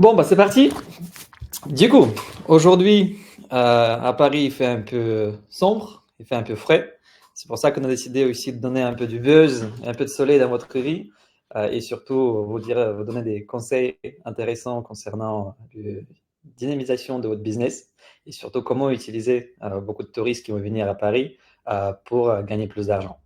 Bon, bah c'est parti. Du coup, aujourd'hui, à Paris, il fait un peu sombre, il fait un peu frais. C'est pour ça qu'on a décidé aussi de donner un peu du buzz, un peu de soleil dans votre vie et surtout vous donner des conseils intéressants concernant la dynamisation de votre business et surtout comment utiliser beaucoup de touristes qui vont venir à Paris pour gagner plus d'argent.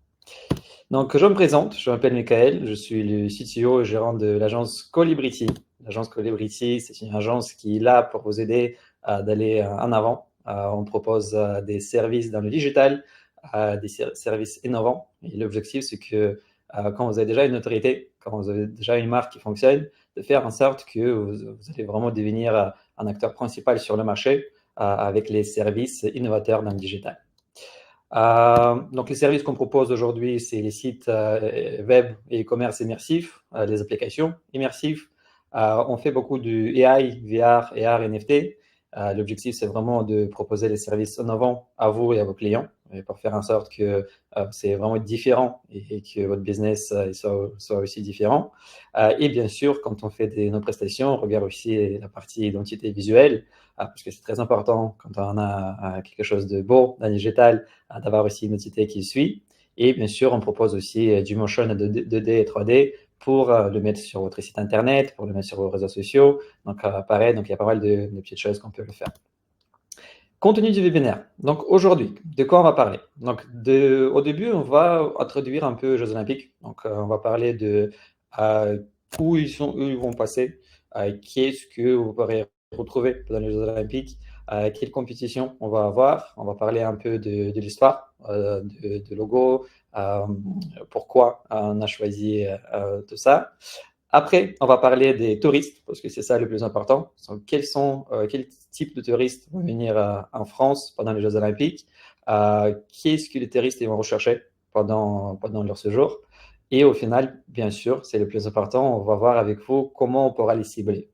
Donc, je me présente, je m'appelle Michael, je suis le CTO et gérant de l'agence Colibrity. L'agence Colibrity, c'est une agence qui est là pour vous aider d'aller en avant. On propose des services dans le digital, des services innovants. Et l'objectif, c'est que quand vous avez déjà une autorité, quand vous avez déjà une marque qui fonctionne, de faire en sorte que vous allez vraiment devenir un acteur principal sur le marché avec les services innovateurs dans le digital. Donc, les services qu'on propose aujourd'hui, c'est les sites web et e-commerce immersifs, les applications immersives. On fait beaucoup du AI, VR, AR, NFT. L'objectif, c'est vraiment de proposer des services innovants à vous et à vos clients pour faire en sorte que c'est vraiment différent et que votre business soit aussi différent. Et bien sûr, quand on fait nos prestations, on regarde aussi la partie identité visuelle parce que c'est très important quand on a quelque chose de beau dans le digital d'avoir aussi une identité qui suit. Et bien sûr, on propose aussi du motion 2D et 3D pour le mettre sur votre site internet, pour le mettre sur vos réseaux sociaux. Donc, pareil, donc il y a pas mal de petites choses qu'on peut le faire. Contenu du webinaire. Donc, aujourd'hui, de quoi on va parler? Donc, au début, on va introduire un peu les Jeux Olympiques. Donc, on va parler de euh, où ils vont passer, qu'est-ce que vous pourrez retrouver pendant les Jeux Olympiques, quelle compétition on va avoir. On va parler un peu de l'histoire, de logo, euh, pourquoi on a choisi tout ça. Après, on va parler des touristes, parce que c'est ça le plus important. Quel type de touristes vont venir en France pendant les Jeux Olympiques? Qu'est-ce que les touristes vont rechercher pendant leur séjour? Et au final, bien sûr, c'est le plus important, on va voir avec vous comment on pourra les cibler.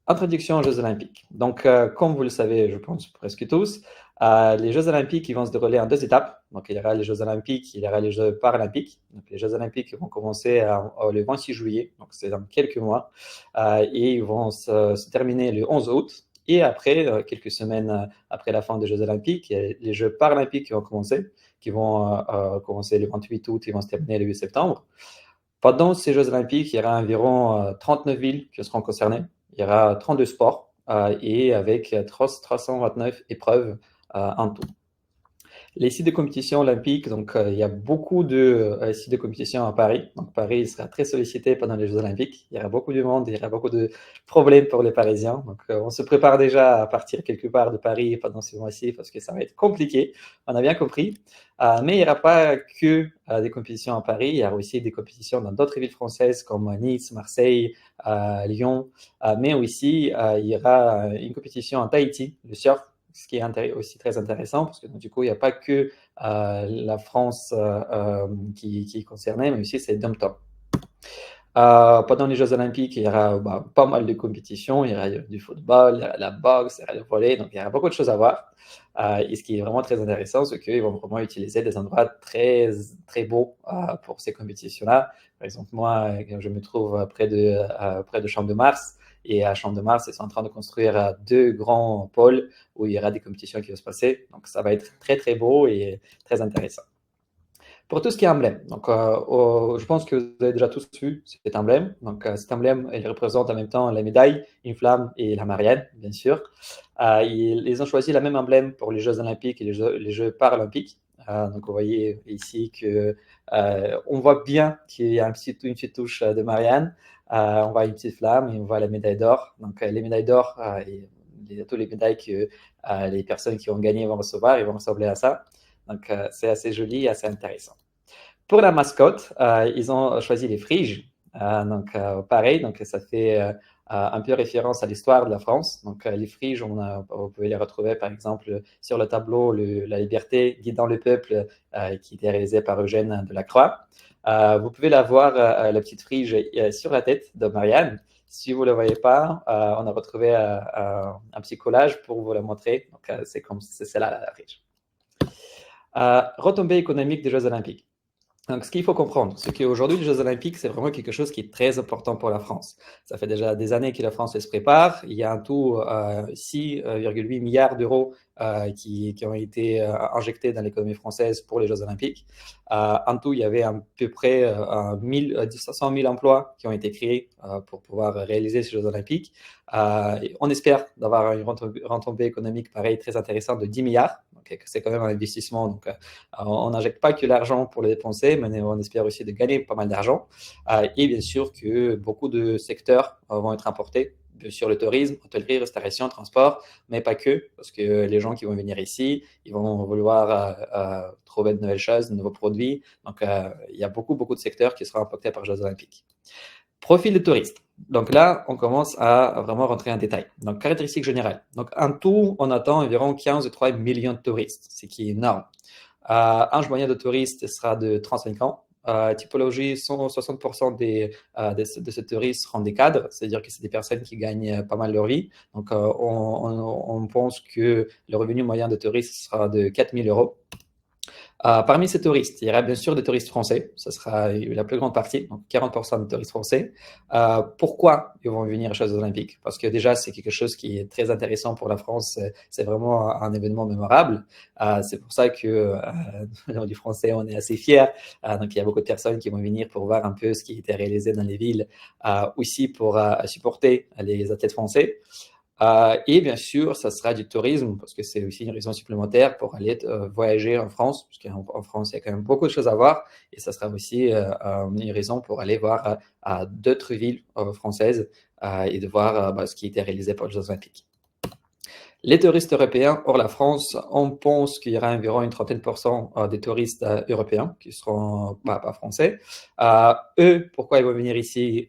Introduction aux Jeux Olympiques. Donc, comme vous le savez, je pense presque tous, les Jeux Olympiques ils vont se dérouler en deux étapes. Donc, il y aura les Jeux Olympiques, il y aura les Jeux Paralympiques. Donc, les Jeux Olympiques vont commencer le 26 juillet, donc c'est dans quelques mois, et ils vont se terminer le 11 août. Et après, quelques semaines après la fin des Jeux Olympiques, les Jeux Paralympiques qui vont commencer le 28 août et vont se terminer le 8 septembre. Pendant ces Jeux Olympiques, il y aura environ 39 villes qui seront concernées. Il y aura 32 sports et avec 329 épreuves en tout. Les sites de compétition olympiques, donc il y a beaucoup de sites de compétition à Paris. Donc Paris sera très sollicité pendant les Jeux Olympiques. Il y aura beaucoup de monde, il y aura beaucoup de problèmes pour les Parisiens. Donc on se prépare déjà à partir quelque part de Paris pendant ce mois-ci parce que ça va être compliqué. On a bien compris. Mais il n'y aura pas que des compétitions à Paris. Il y aura aussi des compétitions dans d'autres villes françaises comme Nice, Marseille, Lyon. Mais aussi il y aura une compétition en Tahiti, le surf, ce qui est aussi très intéressant, parce que du coup, il n'y a pas que la France qui est concernée, mais aussi c'est Dom-Top. Pendant les Jeux Olympiques, il y aura pas mal de compétitions. Il y aura du football, il y aura la boxe, il y aura le volley, donc il y aura beaucoup de choses à voir. Et ce qui est vraiment très intéressant, c'est qu'ils vont vraiment utiliser des endroits très, très beaux pour ces compétitions-là. Par exemple, moi, je me trouve près de Champ de Mars. Et à Champ de Mars, ils sont en train de construire deux grands pôles où il y aura des compétitions qui vont se passer. Donc, ça va être très, très beau et très intéressant. Pour tout ce qui est emblème, donc je pense que vous avez déjà tous vu cet emblème. Donc cet emblème, il représente en même temps la médaille, une flamme et la Marianne, bien sûr. Ils ont choisi le même emblème pour les Jeux Olympiques et les Jeux Paralympiques. Donc vous voyez ici que on voit bien qu'il y a une petite touche de Marianne. On voit une petite flamme et on voit la médaille d'or. Donc les médailles d'or et toutes les médailles que les personnes qui ont gagné vont recevoir, ils vont ressembler à ça. Donc, c'est assez joli et assez intéressant. Pour la mascotte, ils ont choisi les friges. Donc, pareil, donc ça fait un peu référence à l'histoire de la France. Donc, les friges, vous pouvez les retrouver par exemple sur le tableau La liberté guidant le peuple, qui était réalisé par Eugène Delacroix. Vous pouvez la voir, la petite frige sur la tête de Marianne. Si vous ne le voyez pas, on a retrouvé un petit collage pour vous la montrer. Donc, c'est là la frige. Retombées économiques des Jeux Olympiques. Donc, ce qu'il faut comprendre, c'est qu'aujourd'hui, les Jeux Olympiques, c'est vraiment quelque chose qui est très important pour la France. Ça fait déjà des années que la France se prépare. Il y a un tout 6,8 milliards d'euros qui ont été injectés dans l'économie française pour les Jeux Olympiques. En tout, il y avait à peu près 500 000 emplois qui ont été créés pour pouvoir réaliser ces Jeux Olympiques. On espère d'avoir une retombée économique pareil très intéressante de 10 milliards. Donc, c'est quand même un investissement. Donc, on n'injecte pas que l'argent pour le dépenser, mais on espère aussi de gagner pas mal d'argent. Et bien sûr que beaucoup de secteurs vont être importés. Bien sûr, le tourisme, hôtellerie, restauration, transport, mais pas que, parce que les gens qui vont venir ici, ils vont vouloir trouver de nouvelles choses, de nouveaux produits. Donc, il y a beaucoup, beaucoup de secteurs qui seront impactés par les Jeux Olympiques. Profil de touriste. Donc là, on commence à vraiment rentrer en détail. Donc, caractéristiques générales. Donc, en tout, on attend environ 15,3 millions de touristes, ce qui est énorme. Âge moyen de touriste sera de 35 ans. Typologie, 60% de ces touristes seront des cadres, c'est-à-dire que c'est des personnes qui gagnent pas mal leur vie. Donc, on pense que le revenu moyen de touriste sera de 4 000 euros. Parmi ces touristes, il y aura bien sûr des touristes français, ce sera la plus grande partie, donc 40% de touristes français. Pourquoi ils vont venir aux Jeux Olympiques? Parce que déjà, c'est quelque chose qui est très intéressant pour la France, c'est vraiment un événement mémorable. C'est pour ça que du français, on est assez fiers. Donc, il y a beaucoup de personnes qui vont venir pour voir un peu ce qui a été réalisé dans les villes, aussi pour supporter les athlètes français. Et bien sûr, ça sera du tourisme, parce que c'est aussi une raison supplémentaire pour aller voyager en France, parce qu'en France, il y a quand même beaucoup de choses à voir, et ça sera aussi une raison pour aller voir d'autres villes françaises et de voir ce qui a été réalisé pour les Jeux Olympiques. Les touristes européens hors la France, on pense qu'il y aura environ une trentaine pour cent des touristes européens qui seront pas français. Eux, pourquoi ils vont venir ici?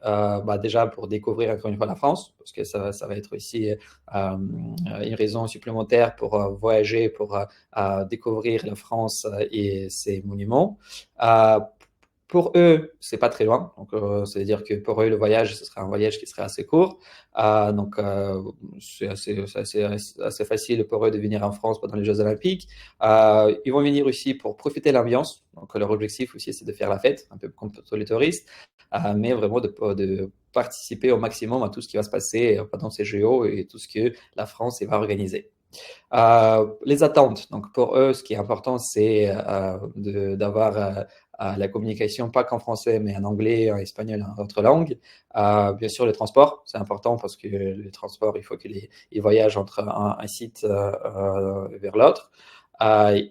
Déjà pour découvrir encore une fois la France, parce que ça va être aussi une raison supplémentaire pour voyager, pour découvrir la France et ses monuments. Pour eux, c'est pas très loin. Donc, c'est-à-dire que pour eux, le voyage, ce sera un voyage qui serait assez court. Donc, c'est assez facile pour eux de venir en France pendant les Jeux Olympiques. Ils vont venir aussi pour profiter de l'ambiance. Donc, leur objectif aussi, c'est de faire la fête, un peu comme pour tous les touristes, mais vraiment de participer au maximum à tout ce qui va se passer pendant ces JO et tout ce que la France va organiser. Les attentes. Donc, pour eux, ce qui est important, c'est d'avoir la communication, pas qu'en français, mais en anglais, en espagnol, en autre langue. Bien sûr, le transport, c'est important parce que le transport, il faut qu'ils voyagent entre un site vers l'autre.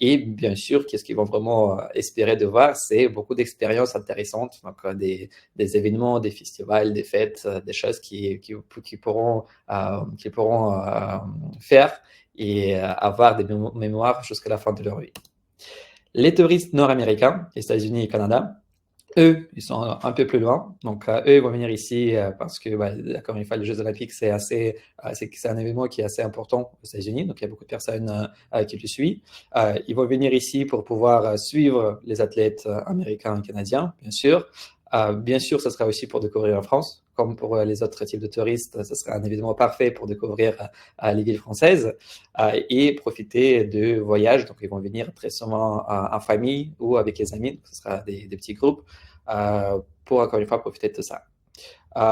Et bien sûr, qu'est-ce qu'ils vont vraiment espérer de voir, c'est beaucoup d'expériences intéressantes, donc des événements, des festivals, des fêtes, des choses qu'ils pourront faire et avoir des mémoires jusqu'à la fin de leur vie. Les touristes nord-américains, États-Unis et Canada, eux, ils sont un peu plus loin. Donc, eux, ils vont venir ici parce que, encore une fois, les Jeux Olympiques, c'est un événement qui est assez important aux États-Unis. Donc, il y a beaucoup de personnes qui le suivent. Ils vont venir ici pour pouvoir suivre les athlètes américains et canadiens, bien sûr. Bien sûr, ce sera aussi pour découvrir la France. Comme pour les autres types de touristes, ce sera un événement parfait pour découvrir les villes françaises et profiter de voyages. Donc, ils vont venir très souvent en famille ou avec les amis. Donc, ce sera des petits groupes pour, encore une fois, profiter de tout ça.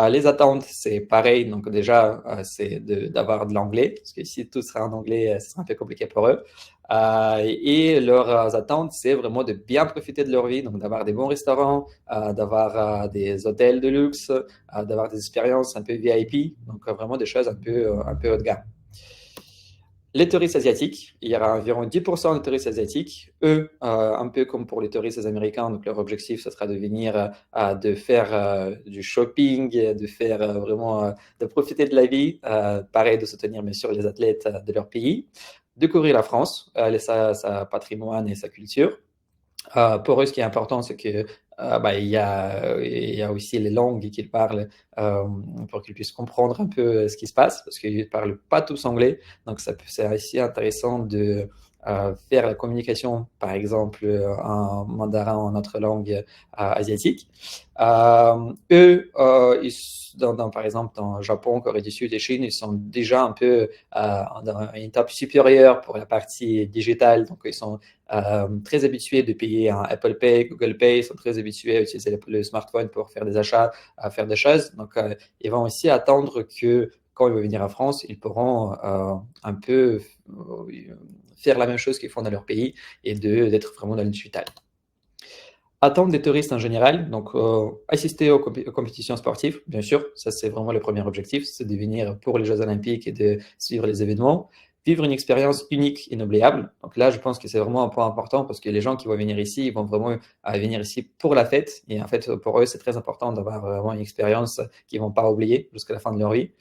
Les attentes, c'est pareil. Donc déjà, c'est d'avoir de l'anglais, parce que si tout sera en anglais, ce sera un peu compliqué pour eux. Et leurs attentes, c'est vraiment de bien profiter de leur vie, donc d'avoir des bons restaurants, d'avoir des hôtels de luxe, d'avoir des expériences un peu VIP, donc vraiment des choses un peu haut de gamme. Les touristes asiatiques, il y aura environ 10% de touristes asiatiques. Eux, un peu comme pour les touristes américains, donc leur objectif, ce sera de venir, de faire du shopping, de faire vraiment, de profiter de la vie, pareil, de soutenir bien sûr les athlètes de leur pays, découvrir la France, sa patrimoine et sa culture. Pour eux, ce qui est important, c'est que il y a aussi les langues qu'ils parlent pour qu'ils puissent comprendre un peu ce qui se passe, parce qu'ils ne parlent pas tous anglais. Donc, c'est aussi intéressant faire la communication, par exemple, en mandarin, en autre langue asiatique. Eux, par exemple, dans Japon, Corée du Sud et Chine, ils sont déjà un peu dans une étape supérieure pour la partie digitale. Donc, ils sont très habitués de payer en Apple Pay, Google Pay, ils sont très habitués à utiliser le smartphone pour faire des achats, à faire des choses. Donc, ils vont aussi attendre que quand ils vont venir en France, ils pourront un peu faire la même chose qu'ils font dans leur pays et d'être vraiment dans le digital. Attendre des touristes en général, donc assister aux compétitions sportives, bien sûr, ça c'est vraiment le premier objectif, c'est de venir pour les Jeux Olympiques et de suivre les événements. Vivre une expérience unique et inoubliable. Donc là, je pense que c'est vraiment un point important parce que les gens qui vont venir ici, ils vont vraiment venir ici pour la fête. Et en fait, pour eux, c'est très important d'avoir vraiment une expérience qu'ils ne vont pas oublier jusqu'à la fin de leur vie.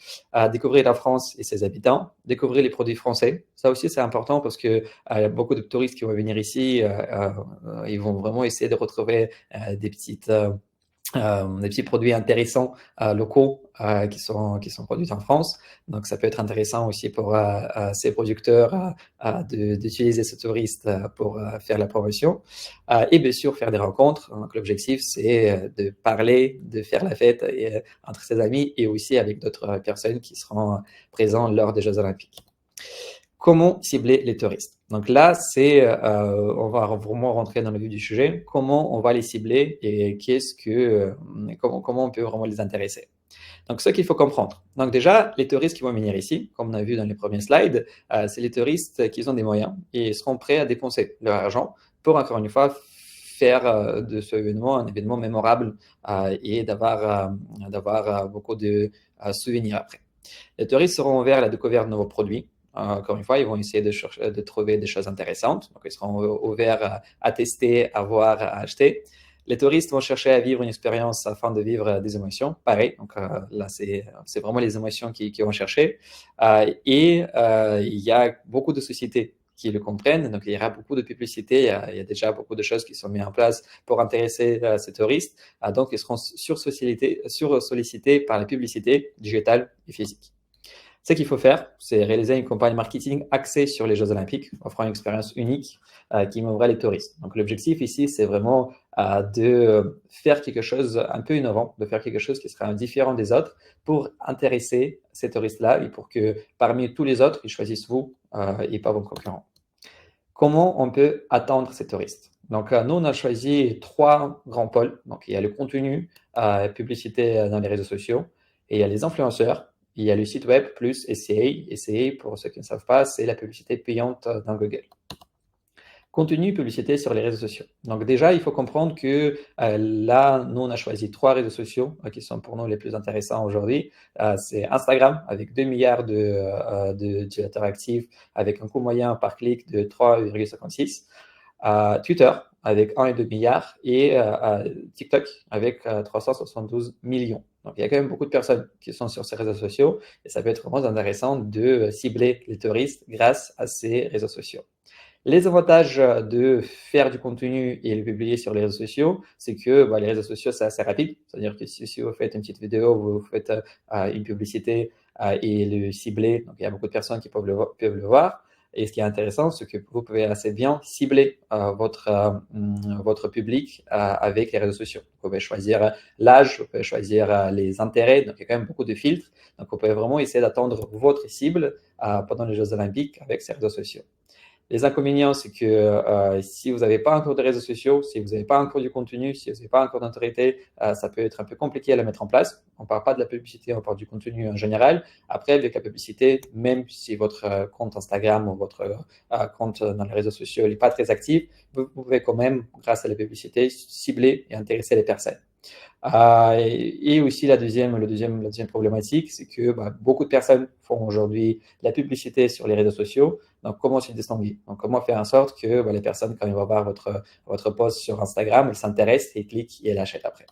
Découvrir la France et ses habitants, découvrir les produits français. Ça aussi, c'est important parce que beaucoup de touristes qui vont venir ici, ils vont vraiment essayer de retrouver des petits produits intéressants locaux qui sont produits en France. Donc, ça peut être intéressant aussi pour ces producteurs d'utiliser ce touriste pour faire la promotion. Et bien sûr, faire des rencontres. Donc, l'objectif, c'est de parler, de faire la fête entre ses amis et aussi avec d'autres personnes qui seront présentes lors des Jeux Olympiques. Comment cibler les touristes? Donc là, on va vraiment rentrer dans le vif du sujet. Comment on va les cibler et comment on peut vraiment les intéresser? Donc, ce qu'il faut comprendre. Donc déjà, les touristes qui vont venir ici, comme on a vu dans les premiers slides, c'est les touristes qui ont des moyens et seront prêts à dépenser leur argent pour, encore une fois, faire de ce événement un événement mémorable et d'avoir beaucoup de souvenirs après. Les touristes seront ouverts à la découverte de nouveaux produits. Encore une fois, ils vont essayer de trouver des choses intéressantes. Donc, ils seront ouverts à tester, à voir, à acheter. Les touristes vont chercher à vivre une expérience afin de vivre des émotions. Pareil, donc là, c'est vraiment les émotions qu'ils vont chercher. Il y a beaucoup de sociétés qui le comprennent. Donc, il y aura beaucoup de publicité. Il y a déjà beaucoup de choses qui sont mises en place pour intéresser ces touristes. Donc, ils seront sursollicités par la publicité digitale et physique. Ce qu'il faut faire, c'est réaliser une campagne marketing axée sur les Jeux Olympiques, offrant une expérience unique qui mouvra les touristes. Donc l'objectif ici, c'est vraiment de faire quelque chose un peu innovant, de faire quelque chose qui sera différent des autres pour intéresser ces touristes-là et pour que parmi tous les autres, ils choisissent vous et pas vos concurrents. Comment on peut attendre ces touristes? Donc, nous, on a choisi 3 grands pôles. Donc, il y a le contenu, publicité dans les réseaux sociaux, et il y a les influenceurs, il y a le site web plus SEA. SEA, pour ceux qui ne savent pas, c'est la publicité payante dans Google. Contenu, publicité sur les réseaux sociaux. Donc déjà, il faut comprendre que là, nous, on a choisi 3 réseaux sociaux qui sont pour nous les plus intéressants aujourd'hui. C'est Instagram avec 2 milliards d'utilisateurs actifs avec un coût moyen par clic de 3,56. Twitter avec 1,2 milliard et TikTok avec 372 millions. Donc, il y a quand même beaucoup de personnes qui sont sur ces réseaux sociaux et ça peut être vraiment intéressant de cibler les touristes grâce à ces réseaux sociaux. Les avantages de faire du contenu et le publier sur les réseaux sociaux, c'est que les réseaux sociaux, c'est assez rapide. C'est-à-dire que si vous faites une petite vidéo, vous faites une publicité et le cibler, donc il y a beaucoup de personnes qui peuvent le voir. Et ce qui est intéressant, c'est que vous pouvez assez bien cibler votre public avec les réseaux sociaux. Vous pouvez choisir l'âge, vous pouvez choisir les intérêts, donc il y a quand même beaucoup de filtres. Donc vous pouvez vraiment essayer d'attendre votre cible pendant les Jeux Olympiques avec ces réseaux sociaux. Les inconvénients, c'est que si vous n'avez pas encore de réseaux sociaux, si vous n'avez pas encore du contenu, si vous n'avez pas encore d'autorité, ça peut être un peu compliqué à la mettre en place. On ne parle pas de la publicité, on parle du contenu en général. Après, avec la publicité, même si votre compte Instagram ou votre compte dans les réseaux sociaux n'est pas très actif, vous pouvez quand même, grâce à la publicité, cibler et intéresser les personnes. Et aussi la deuxième problématique, c'est que beaucoup de personnes font aujourd'hui la publicité sur les réseaux sociaux. Donc, comment se distinguer? Donc, comment faire en sorte que les personnes, quand ils vont voir votre post sur Instagram, elles s'intéressent et cliquent et elles achètent après.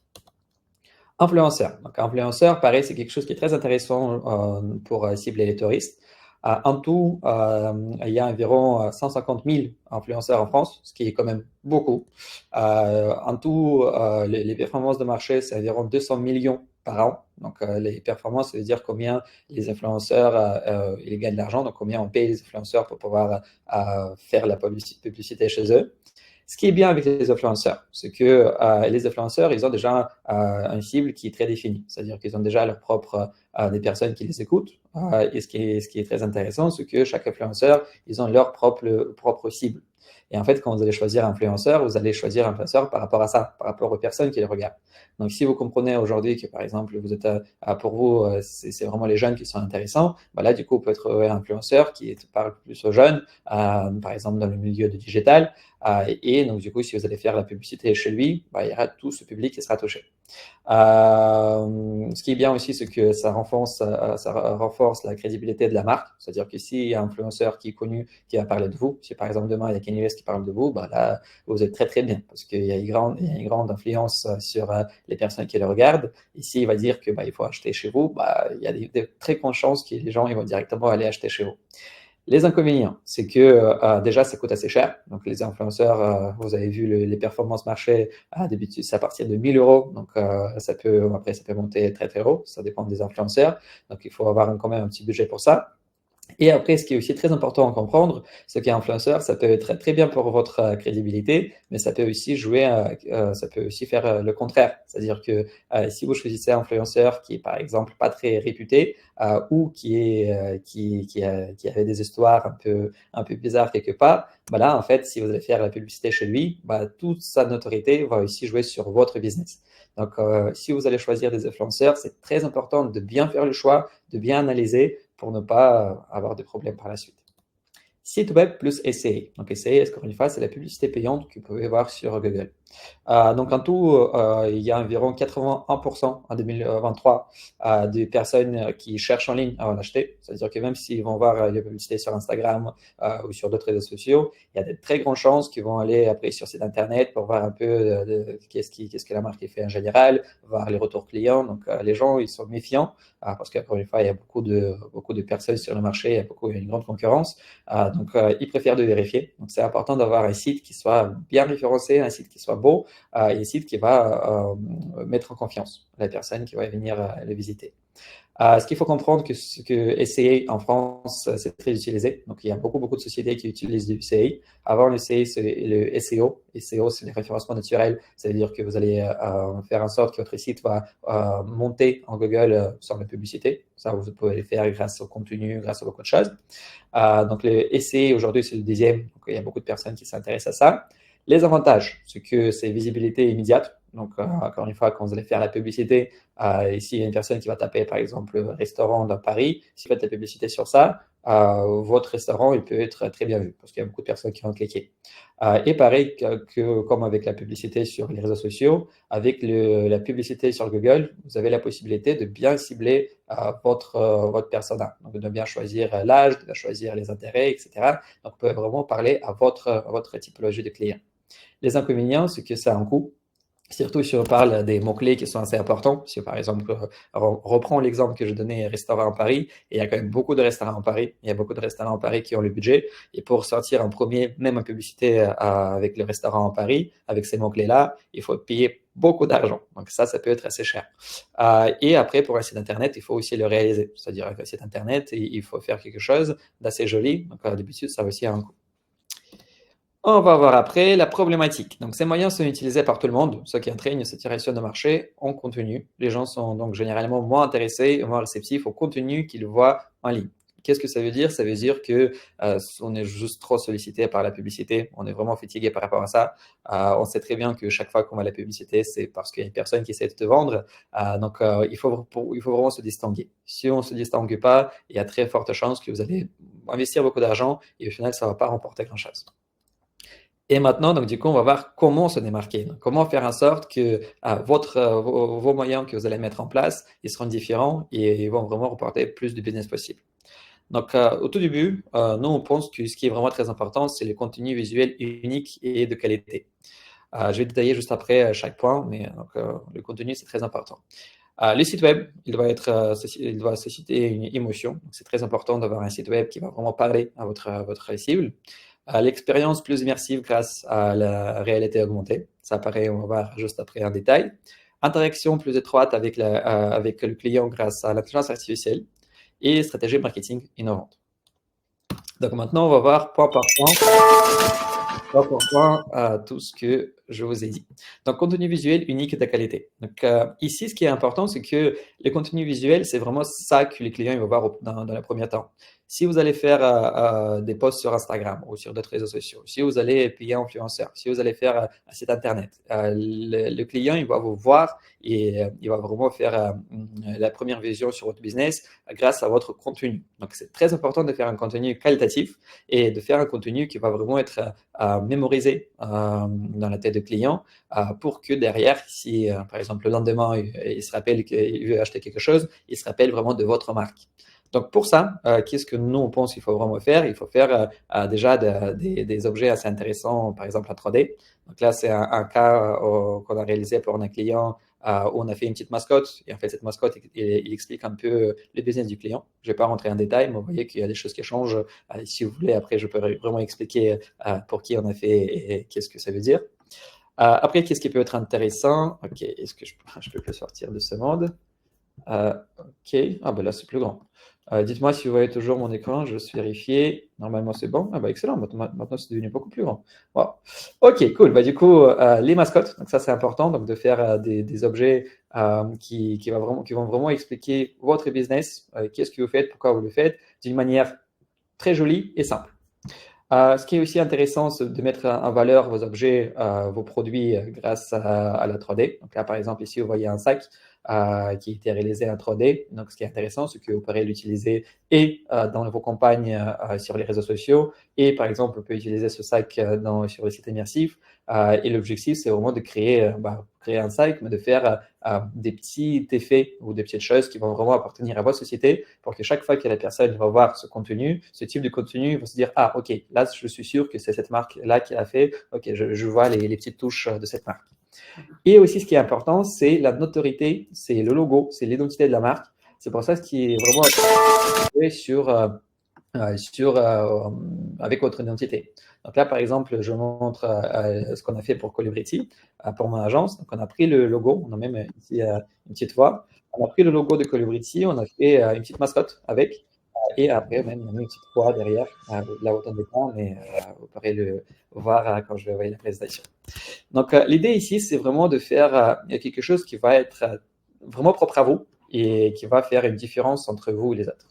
Influenceurs. Donc, influenceurs, pareil, c'est quelque chose qui est très intéressant pour cibler les touristes. En tout, il y a environ 150 000 influenceurs en France, ce qui est quand même beaucoup. En tout, les performances de marché, c'est environ 200 millions par an. Donc, les performances, ça veut dire combien les influenceurs ils gagnent de l'argent, donc combien on paye les influenceurs pour pouvoir faire la publicité chez eux. Ce qui est bien avec les influenceurs, c'est que les influenceurs, ils ont déjà une cible qui est très définie. C'est-à-dire qu'ils ont déjà leur propre, des personnes qui les écoutent. Et ce qui est très intéressant, c'est que chaque influenceur, ils ont leur propre cible. Et en fait, quand vous allez choisir un influenceur, vous allez choisir un influenceur par rapport à ça, par rapport aux personnes qui les regardent. Donc, si vous comprenez aujourd'hui que, par exemple, vous êtes, pour vous, c'est vraiment les jeunes qui sont intéressants, bah là, du coup, vous pouvez être un influenceur qui parle plus aux jeunes, par exemple, dans le milieu du digital. Et donc, du coup, si vous allez faire la publicité chez lui, bah, il y aura tout ce public qui sera touché. Ce qui est bien aussi, c'est que ça renforce la crédibilité de la marque. C'est-à-dire que s'il y a un influenceur qui est connu, qui va parler de vous, si par exemple demain il y a Kanye West qui parle de vous, bah là, vous êtes très très bien parce qu'il y a une grande influence sur les personnes qui le regardent. Et s'il va dire que bah, il faut acheter chez vous, bah, il y a des très grandes chances que les gens ils vont directement aller acheter chez vous. Les inconvénients, c'est que déjà, ça coûte assez cher. Donc, les influenceurs, vous avez vu les performances marché, d'habitude, c'est à partir de 1000 euros. Donc, après, ça peut monter très, très haut. Ça dépend des influenceurs. Donc, il faut avoir quand même un petit budget pour ça. Et après, ce qui est aussi très important à comprendre, c'est qu'un influenceur, ça peut être très, très bien pour votre crédibilité, mais ça peut aussi ça peut aussi faire le contraire. C'est-à-dire que si vous choisissez un influenceur qui est, par exemple, pas très réputé ou qui avait des histoires un peu bizarres quelque part, bah là, en fait, si vous allez faire la publicité chez lui, bah, toute sa notoriété va aussi jouer sur votre business. Donc, si vous allez choisir des influenceurs, c'est très important de bien faire le choix, de bien analyser pour ne pas avoir de problèmes par la suite. Site web plus SEA. Donc SEA, encore une fois, c'est la publicité payante que vous pouvez voir sur Google. Donc en tout, il y a environ 81% en 2023 des personnes qui cherchent en ligne à en acheter. C'est-à-dire que même s'ils vont voir les publicités sur Instagram ou sur d'autres réseaux sociaux, il y a de très grandes chances qu'ils vont aller après sur site internet pour voir un peu qu'est-ce que la marque fait en général, voir les retours clients. Donc les gens, ils sont méfiants parce qu'encore une fois, il y a beaucoup de personnes sur le marché, il y a une grande concurrence. Donc, ils préfèrent de vérifier. Donc, c'est important d'avoir un site qui soit bien référencé, un site qui soit beau et un site qui va mettre en confiance la personne qui va venir le visiter. Ce qu'il faut comprendre, que SEA en France, c'est très utilisé. Donc, il y a beaucoup, beaucoup de sociétés qui utilisent du SEA. Avant, le SEA, c'est le SEO. SEO, c'est le référencement naturel. Ça veut dire que vous allez faire en sorte que votre site va monter en Google sans la publicité. Ça, vous pouvez le faire grâce au contenu, grâce à beaucoup de choses. Donc, le SEA, aujourd'hui, c'est le deuxième. Donc, il y a beaucoup de personnes qui s'intéressent à ça. Les avantages, c'est que c'est visibilité immédiate. Donc, encore une fois, quand vous allez faire la publicité, ici, il y a une personne qui va taper, par exemple, restaurant dans Paris. Si vous faites la publicité sur ça, votre restaurant, il peut être très bien vu parce qu'il y a beaucoup de personnes qui vont cliquer. Et pareil comme avec la publicité sur les réseaux sociaux, avec la publicité sur Google, vous avez la possibilité de bien cibler votre persona. Donc, de bien choisir l'âge, de bien choisir les intérêts, etc. Donc, vous pouvez vraiment parler à votre typologie de client. Les inconvénients, c'est que ça a un coût. Surtout si on parle des mots-clés qui sont assez importants. Si par exemple, on reprend l'exemple que je donnais, restaurant à Paris, et il y a quand même beaucoup de restaurants à Paris. Il y a beaucoup de restaurants à Paris qui ont le budget. Et pour sortir en premier, même en publicité avec le restaurant à Paris, avec ces mots-clés-là, il faut payer beaucoup d'argent. Donc ça peut être assez cher. Et après, pour un site internet, il faut aussi le réaliser. C'est-à-dire qu'un site internet, il faut faire quelque chose d'assez joli. Donc d'habitude, ça a aussi un coût. On va voir après la problématique. Donc, ces moyens sont utilisés par tout le monde, ce qui entraîne une saturation de marché en contenu. Les gens sont donc généralement moins intéressés, moins réceptifs au contenu qu'ils voient en ligne. Qu'est-ce que ça veut dire? Ça veut dire que on est juste trop sollicité par la publicité. On est vraiment fatigué par rapport à ça. On sait très bien que chaque fois qu'on voit la publicité, c'est parce qu'il y a une personne qui essaie de te vendre. Donc, il faut vraiment se distinguer. Si on ne se distingue pas, il y a très forte chance que vous allez investir beaucoup d'argent et au final, ça ne va pas remporter grand-chose. Et maintenant, donc du coup, on va voir comment se démarquer. Donc, comment faire en sorte que vos moyens que vous allez mettre en place, ils seront différents et ils vont vraiment reporter plus de business possible. Donc, au tout début, nous, on pense que ce qui est vraiment très important, c'est le contenu visuel unique et de qualité. Je vais détailler juste après chaque point, mais donc, le contenu, c'est très important. Le site web, il doit susciter une émotion. Donc, c'est très important d'avoir un site web qui va vraiment parler à votre cible. L'expérience plus immersive grâce à la réalité augmentée. Ça apparaît, on va voir juste après en détail. interaction plus étroite avec le client grâce à l'intelligence artificielle et stratégie marketing innovante. Donc maintenant, on va voir point par point tout ce que je vous ai dit. Donc, contenu visuel unique et de qualité. Donc, ici, ce qui est important, c'est que les contenus visuels, c'est vraiment ça que les clients ils vont voir dans le premier temps. Si vous allez faire des posts sur Instagram ou sur d'autres réseaux sociaux, si vous allez payer un influenceur, si vous allez faire un site internet, le client, il va vous voir et il va vraiment faire la première vision sur votre business grâce à votre contenu. Donc, c'est très important de faire un contenu qualitatif et de faire un contenu qui va vraiment être mémorisé dans la tête du client pour que derrière, si par exemple le lendemain, il se rappelle qu'il veut acheter quelque chose, il se rappelle vraiment de votre marque. Donc pour ça, qu'est-ce que nous on pense qu'il faut vraiment faire? Il faut faire déjà des objets assez intéressants, par exemple en 3D. Donc là, c'est un cas qu'on a réalisé pour un client où on a fait une petite mascotte. Et en fait, cette mascotte, il explique un peu le business du client. Je ne vais pas rentrer en détail, mais vous voyez qu'il y a des choses qui changent. Si vous voulez, après, je peux vraiment expliquer pour qui on a fait et qu'est-ce que ça veut dire. Après, qu'est-ce qui peut être intéressant? Ok, est-ce que je peux plus sortir de ce mode? Ok, ah ben là c'est plus grand. Dites-moi si vous voyez toujours mon écran, je suis vérifié. Normalement c'est bon. Ah bah excellent, maintenant c'est devenu beaucoup plus grand. Wow. Ok, cool. Bah, du coup, les mascottes, donc ça c'est important, donc de faire des objets qui vont vraiment expliquer votre business, qu'est-ce que vous faites, pourquoi vous le faites, d'une manière très jolie et simple. Ce qui est aussi intéressant, c'est de mettre en valeur vos objets, vos produits grâce à la 3D. Donc là, par exemple, ici, vous voyez un sac qui a été réalisé en 3D. Donc, ce qui est intéressant, c'est que vous pourrez l'utiliser et dans vos campagnes sur les réseaux sociaux. Et par exemple, on peut utiliser ce sac sur le site immersif. Et l'objectif, c'est vraiment de créer un sac, mais de faire des petits effets ou des petites choses qui vont vraiment appartenir à votre société pour que chaque fois que la personne va voir ce contenu, ce type de contenu, il va se dire, ah, ok, là, je suis sûr que c'est cette marque-là qui l'a fait. Ok, je vois les petites touches de cette marque. Et aussi, ce qui est important, c'est la notoriété, c'est le logo, c'est l'identité de la marque. C'est pour ça ce qui est vraiment avec votre identité. Donc là, par exemple, je montre ce qu'on a fait pour Colubrity, pour mon agence. Donc, on a pris le logo, on a même ici une petite voix. On a pris le logo de Colubrity, on a fait une petite mascotte avec, et après, même, on a mis une petite voix derrière, là, autant d'écran, mais vous pourrez le voir quand je vais envoyer la présentation. Donc, l'idée ici, c'est vraiment de faire quelque chose qui va être vraiment propre à vous et qui va faire une différence entre vous et les autres.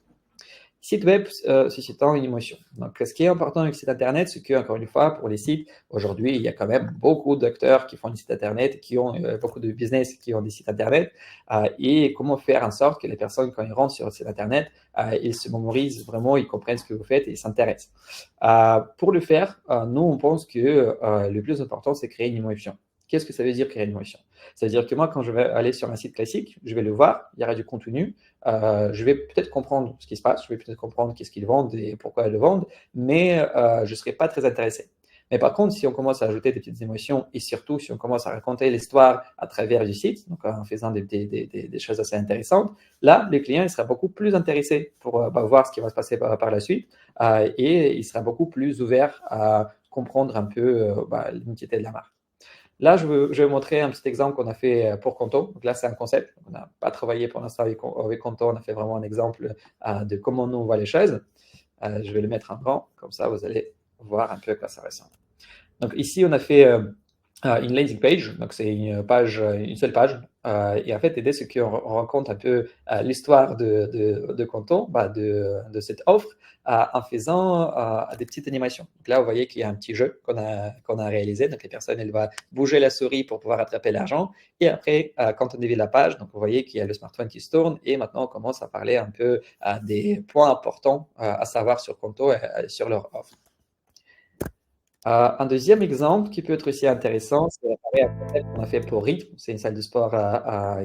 Site web suscitant une émotion. Donc, ce qui est important avec le site internet, c'est que, encore une fois, pour les sites, aujourd'hui, il y a quand même beaucoup d'acteurs qui font des sites internet, qui ont beaucoup de business qui ont des sites internet. Et comment faire en sorte que les personnes, quand ils rentrent sur le site internet, ils se mémorisent vraiment, ils comprennent ce que vous faites et ils s'intéressent. Pour le faire, nous, on pense que le plus important, c'est créer une émotion. Qu'est-ce que ça veut dire créer une émotion? Ça veut dire que moi, quand je vais aller sur un site classique, je vais le voir, il y aura du contenu, je vais peut-être comprendre ce qui se passe, je vais peut-être comprendre qu'est-ce qu'ils vendent et pourquoi ils le vendent, mais je ne serai pas très intéressé. Mais par contre, si on commence à ajouter des petites émotions et surtout si on commence à raconter l'histoire à travers du site, donc en faisant des choses assez intéressantes, là, le client il sera beaucoup plus intéressé pour voir ce qui va se passer par la suite et il sera beaucoup plus ouvert à comprendre un peu l'identité de la marque. Là, je vais vous montrer un petit exemple qu'on a fait pour Conto. Donc là, c'est un concept. On n'a pas travaillé pour l'instant avec Conto. On a fait vraiment un exemple de comment nous on voit les choses. Je vais le mettre en grand. Comme ça, vous allez voir un peu à quoi ça ressemble. Donc ici, on a fait une landing page. Donc c'est une seule page. Et en fait, l'idée, c'est qu'on raconte un peu l'histoire de Conto, de cette offre, en faisant des petites animations. Donc là, vous voyez qu'il y a un petit jeu qu'on a réalisé. Donc, les personnes, elles vont bouger la souris pour pouvoir attraper l'argent. Et après, quand on dévie la page, donc vous voyez qu'il y a le smartphone qui se tourne. Et maintenant, on commence à parler un peu des points importants à savoir sur Conto et sur leur offre. Un deuxième exemple qui peut être aussi intéressant, c'est pareil, un concept qu'on a fait pour RIP. C'est une salle de sport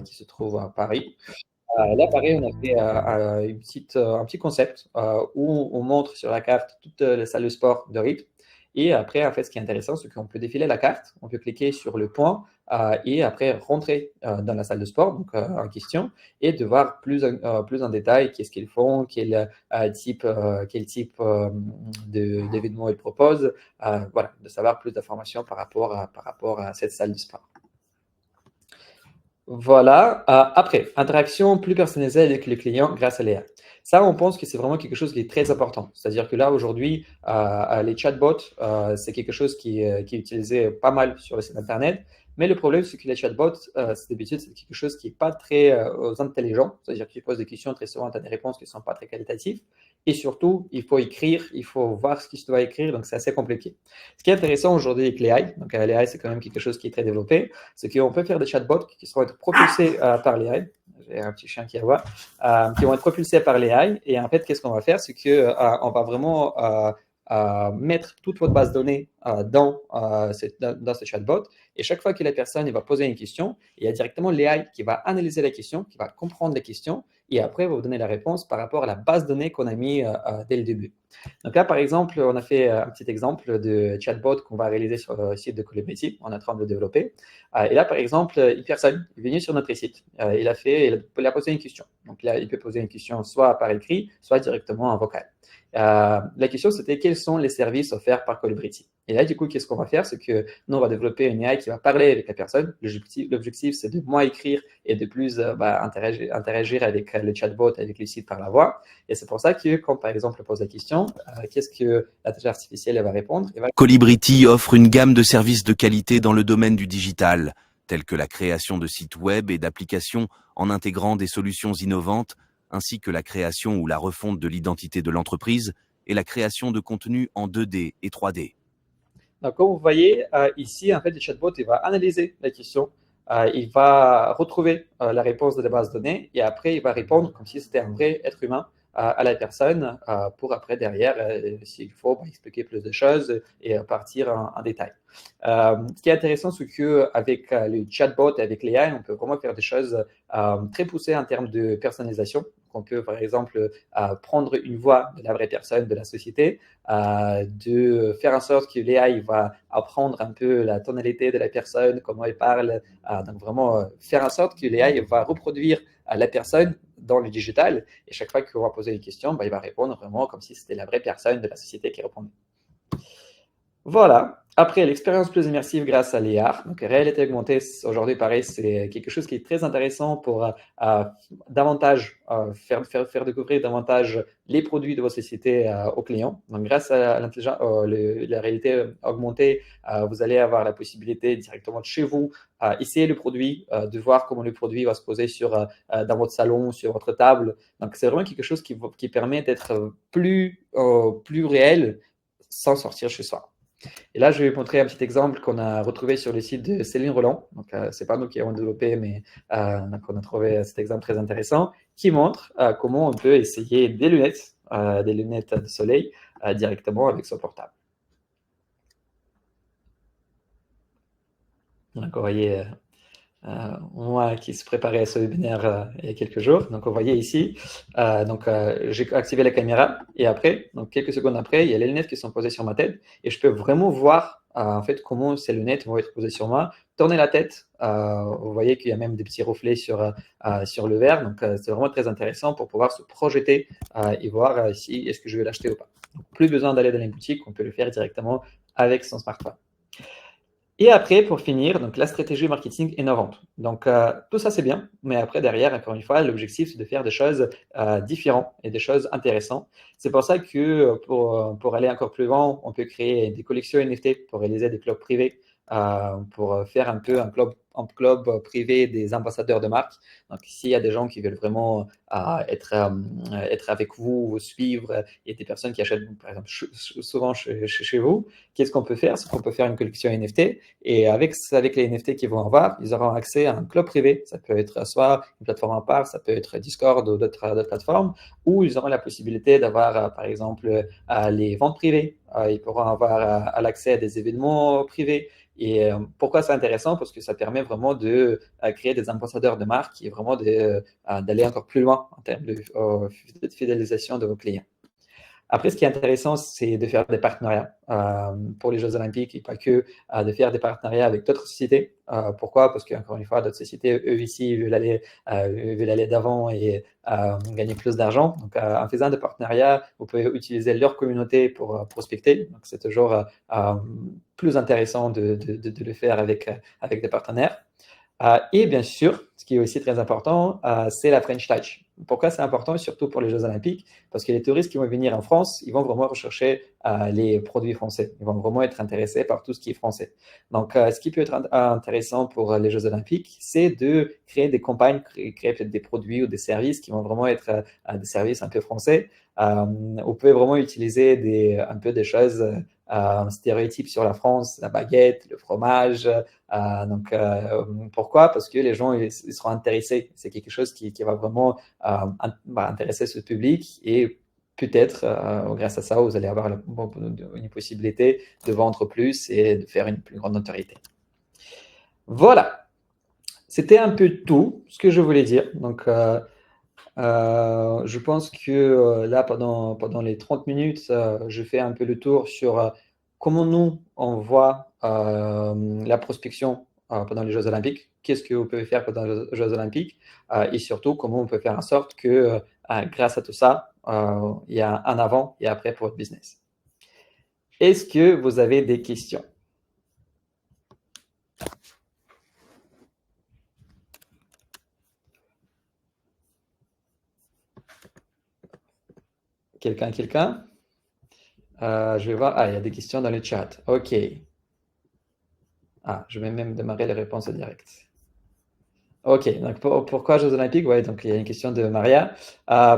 qui se trouve à Paris. Là, pareil, on a fait un petit concept où on montre sur la carte toutes les salles de sport de RIP. Et après, en fait, ce qui est intéressant, c'est qu'on peut défiler la carte, on peut cliquer sur le point et après rentrer dans la salle de sport donc, en question et de voir plus en détail qu'est-ce qu'ils font, quel type d'événements ils proposent, voilà, de savoir plus d'informations par rapport à cette salle de sport. Voilà. Après, interaction plus personnalisée avec les clients grâce à l'AI. Ça, on pense que c'est vraiment quelque chose qui est très important. C'est-à-dire que là, aujourd'hui, les chatbots, c'est quelque chose qui est utilisé pas mal sur le site Internet. Mais le problème, c'est que les chatbots, d'habitude, c'est quelque chose qui n'est pas très intelligent. C'est-à-dire qu'ils posent des questions, très souvent, tu as des réponses qui ne sont pas très qualitatives. Et surtout, il faut écrire, il faut voir ce qu'il doit écrire, donc c'est assez compliqué. Ce qui est intéressant aujourd'hui avec l'AI, donc l'AI, c'est quand même quelque chose qui est très développé, c'est qu'on peut faire des chatbots qui seront être propulsés par l'AI. J'ai un petit chien qui aboie, qui vont être propulsés par l'AI. Et en fait, qu'est-ce qu'on va faire? C'est qu'on va vraiment mettre toute votre base de données dans ce chatbot. Et chaque fois que la personne va poser une question, il y a directement l'AI qui va analyser la question, qui va comprendre la question, et après, va vous donner la réponse par rapport à la base de données qu'on a mis dès le début. Donc là, par exemple, on a fait un petit exemple de chatbot qu'on va réaliser sur le site de Colibrity. On est en train de le développer. Et là, par exemple, une personne est venue sur notre site. Il a posé une question. Donc là, il peut poser une question soit par écrit, soit directement en vocal. La question, c'était quels sont les services offerts par Colibrity. Et là, du coup, qu'est-ce qu'on va faire? C'est que nous, on va développer une AI qui va parler avec la personne. L'objectif, c'est de moins écrire et de plus interagir avec le chatbot, avec le site par la voix. Et c'est pour ça que quand, par exemple, on pose la question, qu'est-ce que l'intelligence artificielle elle va répondre? Colibrity offre une gamme de services de qualité dans le domaine du digital, tels que la création de sites web et d'applications en intégrant des solutions innovantes, ainsi que la création ou la refonte de l'identité de l'entreprise et la création de contenus en 2D et 3D. Donc, comme vous voyez ici, en fait, le chatbot il va analyser la question, il va retrouver la réponse de la base de données et après, il va répondre comme si c'était un vrai être humain à la personne pour après, derrière, s'il faut, expliquer plus de choses et partir en détail. Ce qui est intéressant, c'est qu'avec le chatbot et avec l'AI, on peut vraiment faire des choses très poussées en termes de personnalisation. On peut, par exemple, prendre une voix de la vraie personne de la société, de faire en sorte que l'AI va apprendre un peu la tonalité de la personne, comment elle parle. Donc, vraiment faire en sorte que l'AI va reproduire la personne dans le digital. Et chaque fois qu'on va poser une question, il va répondre vraiment comme si c'était la vraie personne de la société qui répondait. Voilà. Après, l'expérience plus immersive grâce à l'IA. Donc, réalité augmentée, aujourd'hui, pareil, c'est quelque chose qui est très intéressant pour davantage faire découvrir davantage les produits de votre société aux clients. Donc, grâce à la réalité augmentée, vous allez avoir la possibilité directement de chez vous essayer le produit, de voir comment le produit va se poser dans votre salon, sur votre table. Donc, c'est vraiment quelque chose qui permet d'être plus réel sans sortir chez soi. Et là, je vais vous montrer un petit exemple qu'on a retrouvé sur le site de Céline Roland. Donc, c'est pas nous qui avons développé, mais donc on a trouvé cet exemple très intéressant qui montre comment on peut essayer des lunettes de soleil directement avec son portable. Donc, vous voyez moi qui se préparait à ce webinaire il y a quelques jours. Donc, vous voyez ici, j'ai activé la caméra et après, donc quelques secondes après, il y a les lunettes qui sont posées sur ma tête et je peux vraiment voir en fait comment ces lunettes vont être posées sur moi. Tourner la tête, vous voyez qu'il y a même des petits reflets sur le verre. Donc, c'est vraiment très intéressant pour pouvoir se projeter et voir si est-ce que je vais l'acheter ou pas. Donc, plus besoin d'aller dans les boutiques, on peut le faire directement avec son smartphone. Et après, pour finir, donc la stratégie marketing innovante. Donc, tout ça, c'est bien, mais après, derrière, encore une fois, l'objectif, c'est de faire des choses différentes et des choses intéressantes. C'est pour ça que pour aller encore plus loin, on peut créer des collections NFT pour réaliser des clubs privés, pour faire un peu un club privé des ambassadeurs de marque. Donc, s'il y a des gens qui veulent vraiment être avec vous, vous suivre, et des personnes qui achètent, par exemple, souvent chez vous, qu'est-ce qu'on peut faire? C'est qu'on peut faire une collection NFT et avec les NFT qu'ils vont avoir, ils auront accès à un club privé. Ça peut être soit une plateforme à part, ça peut être Discord ou d'autres plateformes, où ils auront la possibilité d'avoir, par exemple, les ventes privées. Ils pourront avoir l'accès à des événements privés. Et pourquoi c'est intéressant? Parce que ça permet vraiment de créer des ambassadeurs de marque et vraiment d'aller encore plus loin en termes de fidélisation de vos clients. Après, ce qui est intéressant, c'est de faire des partenariats pour les Jeux Olympiques et pas que de faire des partenariats avec d'autres sociétés. Pourquoi? Parce qu'encore une fois, d'autres sociétés, eux ici, veulent aller d'avant et gagner plus d'argent. Donc, en faisant des partenariats, vous pouvez utiliser leur communauté pour prospecter. Donc, c'est toujours plus intéressant de le faire avec des partenaires. Et bien sûr, ce qui est aussi très important, c'est la French Touch. Pourquoi c'est important, surtout pour les Jeux Olympiques? Parce que les touristes qui vont venir en France, ils vont vraiment rechercher les produits français. Ils vont vraiment être intéressés par tout ce qui est français. Donc, ce qui peut être intéressant pour les Jeux Olympiques, c'est de créer des campagnes, créer peut-être des produits ou des services qui vont vraiment être des services un peu français. Vous pouvez vraiment utiliser un peu des choses, stéréotypes sur la France, la baguette, le fromage. Pourquoi? Parce que les gens ils seront intéressés. C'est quelque chose qui va vraiment intéresser ce public et peut-être, grâce à ça, vous allez avoir une possibilité de vendre plus et de faire une plus grande notoriété. Voilà, c'était un peu tout ce que je voulais dire. Donc, je pense que là, pendant les 30 minutes, je fais un peu le tour sur comment nous, on voit la prospection pendant les Jeux Olympiques, qu'est-ce que vous pouvez faire pendant les Jeux Olympiques, et surtout comment on peut faire en sorte que grâce à tout ça, il y a un avant et après pour votre business. Est-ce que vous avez des questions? Quelqu'un? Je vais voir. Ah, il y a des questions dans le chat. OK. Ah, je vais même démarrer les réponses en direct. Ok, donc pourquoi Jeux Olympiques? Ouais, donc il y a une question de Maria.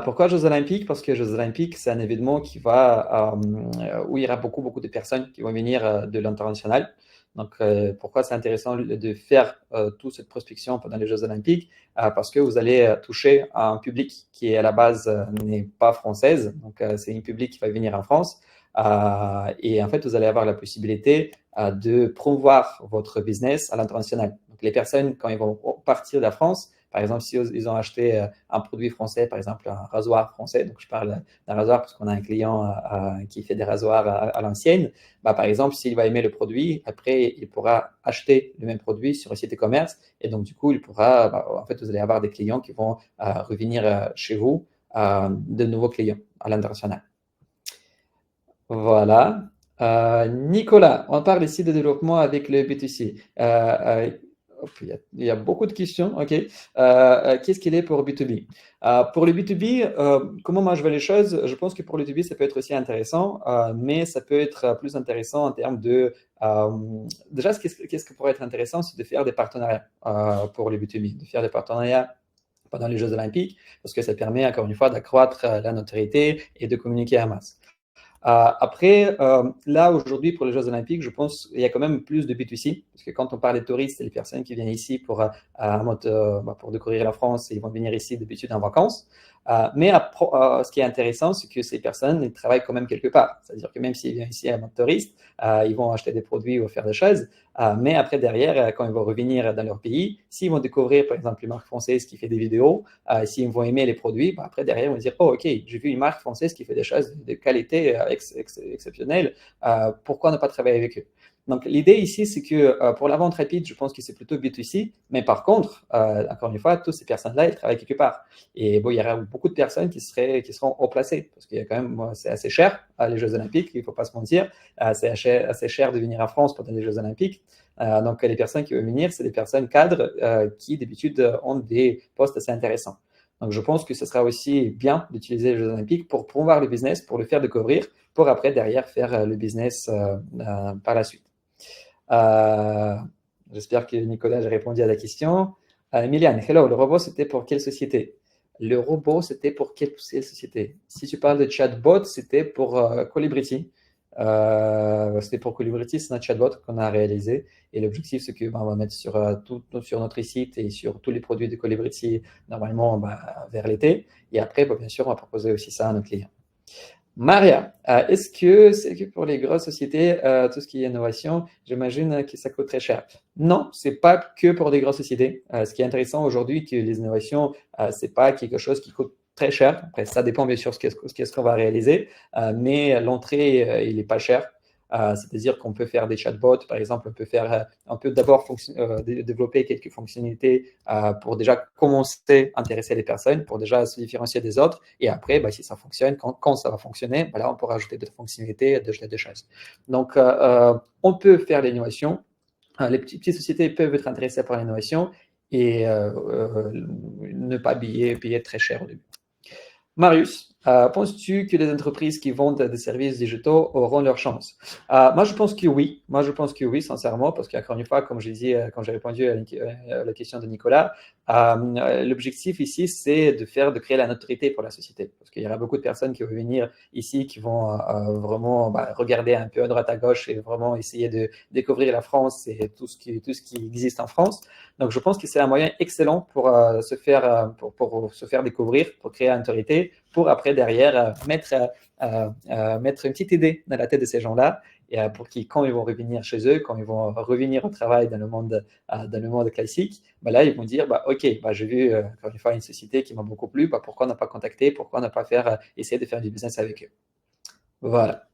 Pourquoi Jeux Olympiques? Parce que Jeux Olympiques, c'est un événement où il y aura beaucoup de personnes qui vont venir de l'international. Donc, pourquoi c'est intéressant de faire toute cette prospection pendant les Jeux Olympiques? Parce que vous allez toucher un public qui, à la base, n'est pas française. Donc, c'est un public qui va venir en France. Et en fait, vous allez avoir la possibilité de promouvoir votre business à l'international. Donc, les personnes, quand ils vont partir de la France, par exemple, si ils ont acheté un produit français, par exemple un rasoir français, donc je parle d'un rasoir parce qu'on a un client qui fait des rasoirs à l'ancienne, bah, par exemple, s'il va aimer le produit, après, il pourra acheter le même produit sur un site e-commerce et donc, du coup, il pourra, en fait, vous allez avoir des clients qui vont revenir chez vous, de nouveaux clients à l'international. Voilà. Nicolas, on parle ici de développement avec le B2C. Il y a beaucoup de questions. OK. Qu'est-ce qu'il est pour B2B? Pour le B2B, comment moi je vois les choses? Je pense que pour le B2B, ça peut être aussi intéressant, mais ça peut être plus intéressant en termes de. Déjà, qu'est-ce qui pourrait être intéressant, c'est de faire des partenariats pour le B2B, de faire des partenariats pendant les Jeux Olympiques, parce que ça permet, encore une fois, d'accroître la notoriété et de communiquer à masse. Après, là, aujourd'hui, pour les Jeux Olympiques, je pense qu'il y a quand même plus de B2C, parce que quand on parle des touristes, c'est les personnes qui viennent ici pour découvrir la France et ils vont venir ici d'habitude en vacances. Mais ce qui est intéressant, c'est que ces personnes, ils travaillent quand même quelque part. C'est-à-dire que même s'ils viennent ici en mode touriste, ils vont acheter des produits ou faire des choses. Mais après, derrière, quand ils vont revenir dans leur pays, s'ils vont découvrir, par exemple, une marque française qui fait des vidéos, s'ils vont aimer les produits, après, derrière, ils vont dire, oh, OK, j'ai vu une marque française qui fait des choses de qualité exceptionnelle. Pourquoi ne pas travailler avec eux? Donc, l'idée ici, c'est que pour la vente rapide, je pense que c'est plutôt B2C. Mais par contre, encore une fois, toutes ces personnes-là, elles travaillent quelque part. Et bon, il y aura beaucoup de personnes qui seront haut placées. Parce qu'il y a quand même, c'est assez cher, les Jeux Olympiques, il ne faut pas se mentir. C'est assez cher de venir en France pendant les Jeux Olympiques. Donc, les personnes qui veulent venir, c'est des personnes cadres qui, d'habitude, ont des postes assez intéressants. Donc, je pense que ce sera aussi bien d'utiliser les Jeux Olympiques pour promouvoir le business, pour le faire découvrir, pour après, derrière, faire le business par la suite. J'espère que Nicolas, j'ai répondu à la question. Emiliane, hello, le robot, c'était pour quelle société? Le robot, c'était pour quelle société? Si tu parles de chatbot, c'était pour Colibrity. C'était pour Colibrity, c'est notre chatbot qu'on a réalisé. Et l'objectif, c'est qu'on va mettre sur notre site et sur tous les produits de Colibrity, normalement, vers l'été. Et après, bien sûr, on va proposer aussi ça à nos clients. Maria, est-ce que c'est que pour les grosses sociétés, tout ce qui est innovation, j'imagine que ça coûte très cher? Non, c'est pas que pour des grosses sociétés. Ce qui est intéressant aujourd'hui, que les innovations, c'est pas quelque chose qui coûte très cher. Après, ça dépend bien sûr de ce qu'on va réaliser, mais l'entrée, il n'est pas cher. C'est-à-dire qu'on peut faire des chatbots, par exemple, on peut d'abord développer quelques fonctionnalités pour déjà commencer à intéresser les personnes, pour déjà se différencier des autres. Et après, si ça fonctionne, quand ça va fonctionner, là, on pourra ajouter des fonctionnalités, des choses. Donc, on peut faire l'innovation. Les petites sociétés peuvent être intéressées par l'innovation. et ne pas payer très cher au début. Marius, penses-tu que les entreprises qui vendent des services digitaux auront leur chance? Moi, je pense que oui. Moi, je pense que oui, sincèrement, parce qu'encore une fois, comme je dit quand j'ai répondu à la question de Nicolas, l'objectif ici, c'est de créer la notoriété pour la société. Parce qu'il y aura beaucoup de personnes qui vont venir ici, qui vont vraiment regarder un peu à droite à gauche et vraiment essayer de découvrir la France et tout ce qui existe en France. Donc, je pense que c'est un moyen excellent pour pour se faire découvrir, pour créer une notoriété, pour après derrière mettre une petite idée dans la tête de ces gens-là et pour qu'ils, quand ils vont revenir chez eux, quand ils vont revenir au travail dans le monde classique, bah là, ils vont dire, bah, OK, bah, j'ai vu encore une fois une société qui m'a beaucoup plu, bah, pourquoi ne pas contacter, pourquoi ne pas essayer de faire du business avec eux. Voilà.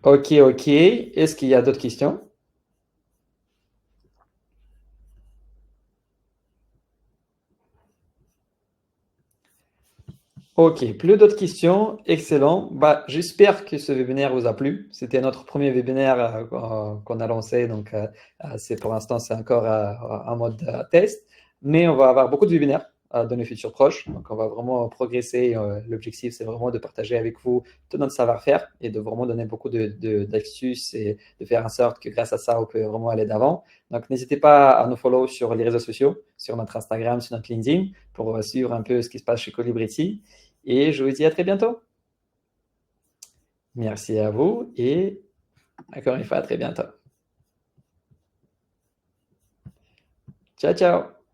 OK, OK. Est-ce qu'il y a d'autres questions? Ok, plus d'autres questions. Excellent. Bah, j'espère que ce webinaire vous a plu. C'était notre premier webinaire qu'on a lancé, donc c'est pour l'instant c'est encore un mode test, mais on va avoir beaucoup de webinaires dans les futurs proches. Donc on va vraiment progresser. L'objectif c'est vraiment de partager avec vous tout notre savoir-faire et de vraiment donner beaucoup d'astuces et de faire en sorte que grâce à ça on peut vraiment aller d'avant. Donc n'hésitez pas à nous follow sur les réseaux sociaux, sur notre Instagram, sur notre LinkedIn, pour suivre un peu ce qui se passe chez Colibrity. Et je vous dis à très bientôt. Merci à vous et encore une fois, à très bientôt. Ciao, ciao.